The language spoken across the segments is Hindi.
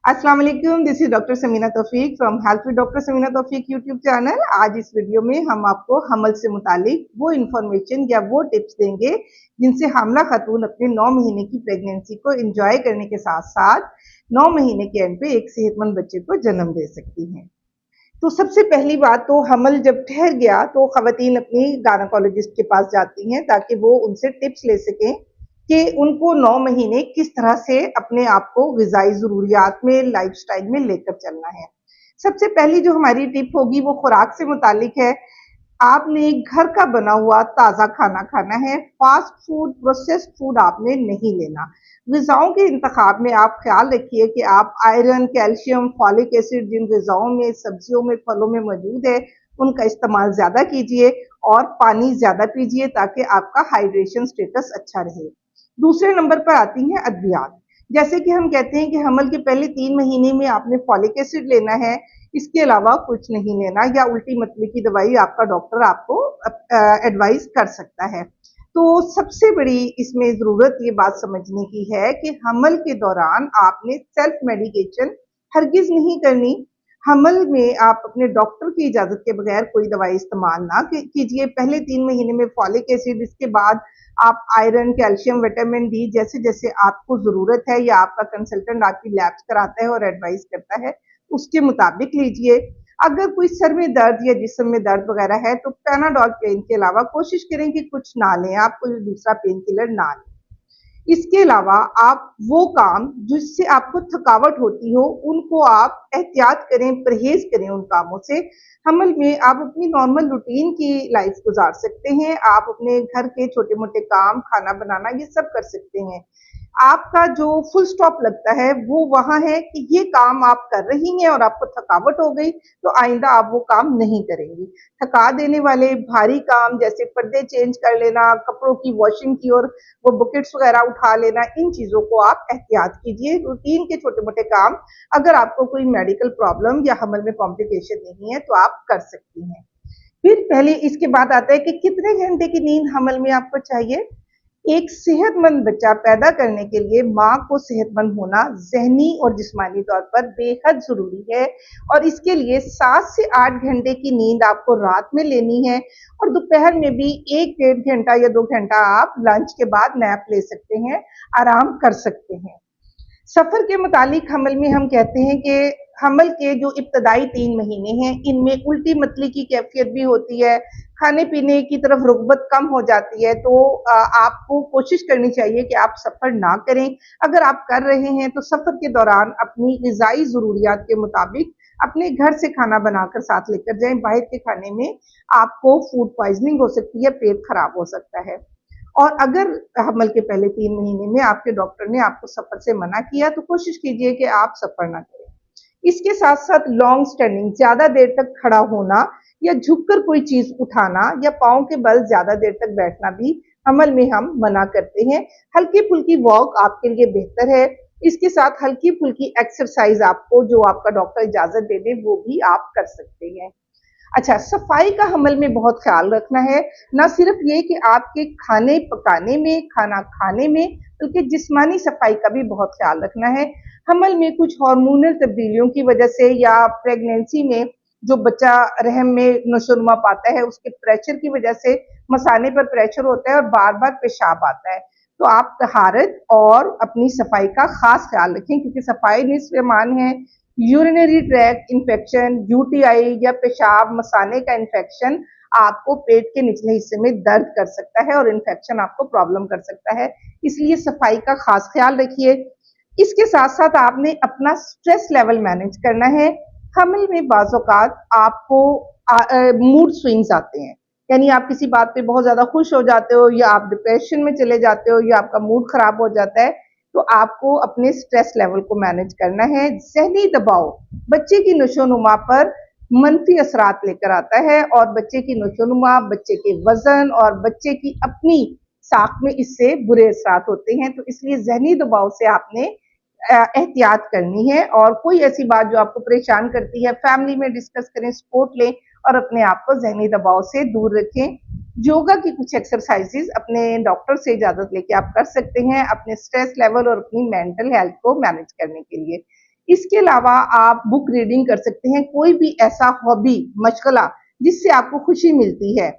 अस्सलाम वालेकुम, this is doctor Samina Taufiq from health with doctor Samina Taufiq YouTube channel. आज इस वीडियो में हम आपको हमल से मुतालिक वो इन्फॉर्मेशन या वो टिप्स देंगे जिनसे हामला खातून अपने 9 महीने की प्रेगनेंसी को एंजॉय करने के साथ साथ 9 महीने के एंड पे एक सेहतमंद बच्चे को जन्म दे सकती हैं। तो सबसे पहली बात तो हमल जब ठहर गया तो खवातीन अपनी गायनेकोलॉजिस्ट के पास जाती हैं ताकि वो उनसे टिप्स ले सकें कि उनको 9 महीने किस तरह से अपने आप को ग़िज़ाई ज़रूरियात में, लाइफ़स्टाइल में लेकर चलना है। सबसे पहली जो हमारी टिप होगी वो खुराक से मुतालिक है। आपने घर का बना हुआ ताज़ा खाना खाना है, फ़ास्ट फूड, प्रोसेस्ड फूड आपने नहीं लेना। ग़िज़ाओं के इंतख़ाब में आप ख़्याल रखिए कि आप आयरन, कैल्शियम, फ़ॉलिक एसिड जिन ग़िज़ाओं में, सब्जियों में, फलों में मौजूद है, उनका इस्तेमाल ज़्यादा कीजिए और पानी ज़्यादा पीजिए ताकि आपका हाइड्रेशन स्टेटस अच्छा रहे। दूसरे नंबर पर आती हैं अद्वियात। जैसे कि हम कहते हैं कि हमल के पहले 3 महीने में आपने फॉलिक एसिड लेना है, इसके अलावा कुछ नहीं लेना, या उल्टी मतली की दवाई आपका डॉक्टर आपको एडवाइस कर सकता है। तो सबसे बड़ी इसमें ज़रूरत ये बात समझने की है कि हमल के दौरान आपने सेल्फ मेडिकेशन हरगिज़ नहीं करनी। हमल में आप अपने डॉक्टर की इजाज़त के बगैर कोई दवाई इस्तेमाल ना कीजिए। पहले 3 महीने में फॉलिक एसिड, इसके बाद आप आयरन, कैल्शियम, विटामिन डी जैसे-जैसे आपको ज़रूरत है या आपका कंसल्टेंट आपकी लैब्स कराता है और एडवाइस करता है, उसके मुताबिक लीजिए। अगर कोई सर में दर्द या जिस्म में दर्द वगैरह है तो पैनाडोल पेन के अलावा कोशिश करें कि कुछ ना लें, आप कोई दूसरा पेन किलर ना लें। इसके अलावा आप वो काम जिससे आपको थकावट होती हो, उनको आप एहतियात करें, परहेज़ करें उन कामों से। हमल में आप अपनी नॉर्मल रूटीन की लाइफ़ गुज़ार सकते हैं। आप अपने घर के छोटे-मोटे काम, खाना बनाना, ये सब कर सकते हैं। आपका जो फुल स्टॉप लगता है वो वहाँ है कि ये काम आप कर रही हैं और आपको थकावट हो गई तो आइंदा आप वो काम नहीं करेंगी। थका देने वाले भारी काम जैसे पर्दे चेंज कर लेना, कपड़ों की वॉशिंग की और वो बुकेट्स वगैरह उठा लेना, इन चीज़ों को आप एहतियात कीजिए। रूटीन के छोटे-मोटे काम, अगर आपको कोई मेडिकल प्रॉब्लम या हमल में कॉम्प्लिकेशन नहीं है तो आप कर सकती हैं। फिर पहले इसके बाद आता है कि कितने घंटे की नींद हमल में आपको चाहिए। एक सेहतमंद बच्चा पैदा करने के लिए माँ को सेहतमंद होना ज़हनी और जिस्मानी तौर पर बेहद ज़रूरी है और इसके लिए 7 से 8 घंटे की नींद आपको रात में लेनी है और दोपहर में भी 1 डेढ़ घंटा या 2 घंटा आप लंच के बाद नैप ले सकते हैं, आराम कर सकते हैं। सफ़र के मुतालिक हमल में हम कहते हैं कि हमल के जो इब्तदाई 3 महीने हैं, इनमें उल्टी मतली की कैफ़ियत भी होती है, खाने-पीने की तरफ रुग़बत कम हो जाती है, तो आपको कोशिश करनी चाहिए कि आप सफ़र ना करें। अगर आप कर रहे हैं, तो सफ़र के दौरान अपनी ग़िज़ाई ज़रूरियात के मुताबिक अपने घर से खाना बनाकर साथ लेकर जाएँ। बाहर के खाने में आपको फूड पॉइज़निंग हो सकती है, पेट खराब हो सकता है। और अगर हमल के पहले 3 महीने में आपके डॉक्टर ने आपको सफ़र से मना किया तो कोशिश कीजिए कि आप सफ़र ना करें। इसके साथ-साथ लॉन्ग स्टैंडिंग, ज़्यादा देर तक खड़ा होना या झुककर कोई चीज़ उठाना या पाँव के बल ज़्यादा देर तक बैठना भी हमल में हम मना करते हैं। हल्की-फुल्की वॉक आपके लिए बेहतर है। इसके साथ हल्की-फुल्की एक्सरसाइज़ आपको जो आपका डॉक्टर इजाज़त दे दे वो भी आप कर सकते हैं। अच्छा, सफाई का हमल में बहुत ख्याल रखना है, ना सिर्फ ये कि आपके खाने पकाने में, खाना खाने में, बल्कि जिस्मानी सफाई का भी बहुत ख्याल रखना है। हमल में कुछ हार्मोनल तब्दीलियों की वजह से या प्रेगनेंसी में जो बच्चा रहम में नशो-नुमा पाता है, उसके प्रेशर की वजह से मसाने पर प्रेशर होता है और बार-बार पेशाब आता है। तो आप तहारत और अपनी सफाई का खास ख्याल रखें क्योंकि सफाई निस्फ़ ईमान है। यूरिनरी ट्रैक्ट इन्फेक्शन, यूटीआई या पेशाब मसाने का इन्फेक्शन आपको पेट के निचले हिस्से में दर्द कर सकता है और इन्फेक्शन आपको प्रॉब्लम कर सकता है। इसलिए सफाई का खास ख्याल रखिए। इसके साथ-साथ आपने अपना स्ट्रेस लेवल मैनेज करना है। हमल में बाज़ औक़ात आपको मूड स्विंग्स आते हैं। यानी आप किसी बात पे बहुत ज़्यादा खुश हो जाते हो या आप डिप्रेशन में चले जाते हो या आपका मूड ख़राब हो जाता है, तो आपको अपने स्ट्रेस लेवल को मैनेज करना है। ज़हनी दबाव बच्चे की नशो-नुमा पर मनफ़ी असरात लेकर आता है और बच्चे की नशो-नुमा, बच्चे के वज़न और बच्चे की अपनी साख में इससे बुरे असरात होते हैं। तो इसलिए ज़हनी दबाव से आपने एहतियात करनी है और कोई ऐसी बात जो आपको परेशान करती है, फैमिली में डिस्कस करें, सपोर्ट लें और अपने आप को ज़हनी दबाव से दूर रखें। योगा की कुछ एक्सरसाइज़ेज़ अपने डॉक्टर से इजाज़त लेके आप कर सकते हैं, अपने स्ट्रेस लेवल और अपनी मेंटल हेल्थ को मैनेज करने के लिए। इसके अलावा आप बुक रीडिंग कर सकते हैं, कोई भी ऐसा हॉबी मशगला जिससे आपको खुशी मिलती है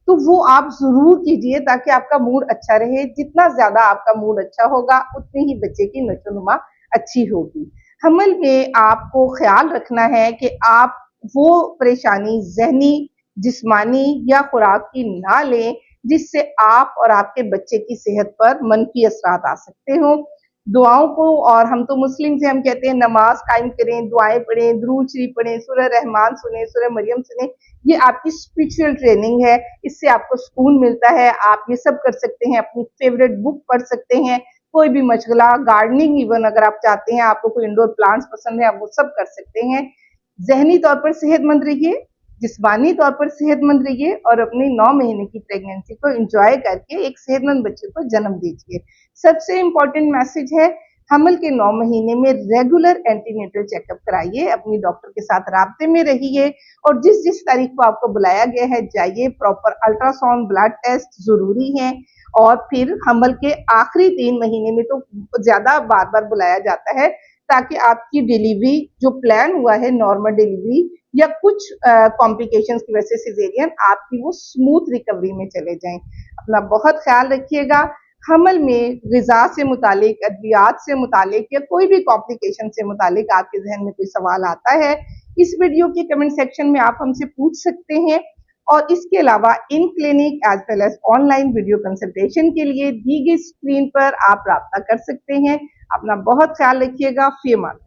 तो वो आप जरूर कीजिए ताकि आपका मूड अच्छा रहे। जितना ज्यादा आपका मूड अच्छा होगा उतनी ही बच्चे की नशोनुमा अच्छी होगी। हमल में आपको ख्याल रखना है कि आप वो परेशानी जहनी, जिस्मानी या खुराक की ना लें जिससे आप और आपके बच्चे की सेहत पर मनफी असरात आ सकते हो। दुआओं को, और हम तो मुस्लिम से हम कहते हैं नमाज कायम करें, दुआएं पढ़ें, दुरूद शरीफ पढ़ें, सूरह रहमान सुने, सूरह मरियम सुने। ये आपकी स्पिरिचुअल ट्रेनिंग है, इससे आपको सुकून मिलता है। आप ये सब कर सकते हैं, अपनी फेवरेट बुक पढ़ सकते हैं, कोई भी मशगला, गार्डनिंग इवन अगर आप चाहते हैं, आपको कोई इंडोर प्लांट्स पसंद है, आप वो सब कर सकते हैं। जहनी तौर पर सेहतमंद रहिए, जिस्मानी तौर पर सेहतमंद रहिए और अपनी 9 महीने की प्रेगनेंसी को एंजॉय करके एक सेहतमंद बच्चे को जन्म दीजिए। सबसे इम्पोर्टेंट मैसेज है, हमल के 9 महीने में रेगुलर एंटीनेटल चेकअप कराइए, अपनी डॉक्टर के साथ राब्ते में रहिए और जिस जिस तारीख को आपको बुलाया गया है जाइए। प्रॉपर अल्ट्रासाउंड, ब्लड टेस्ट जरूरी है और फिर हमल के आखिरी 3 महीने में तो ज्यादा बार बार बुलाया जाता है ताकि आपकी डिलीवरी जो प्लान हुआ है, नॉर्मल डिलीवरी या कुछ कॉम्प्लिकेशंस की वजह से सिजेरियन, आपकी वो स्मूथ रिकवरी में चले जाएं। अपना बहुत ख्याल रखिएगा। हमल में ग़िज़ा से मुतालिक, अद्वियात से मुतालिक या कोई भी कॉम्प्लिकेशन से मुतालिक आपके जहन में कोई सवाल आता है, इस वीडियो के कमेंट सेक्शन में आप हमसे पूछ सकते हैं। और इसके अलावा in clinic as well as online video consultation के लिए दी गई स्क्रीन पर आप राब्ता कर सकते हैं। अपना बहुत ख्याल रखिएगा। फी अमान।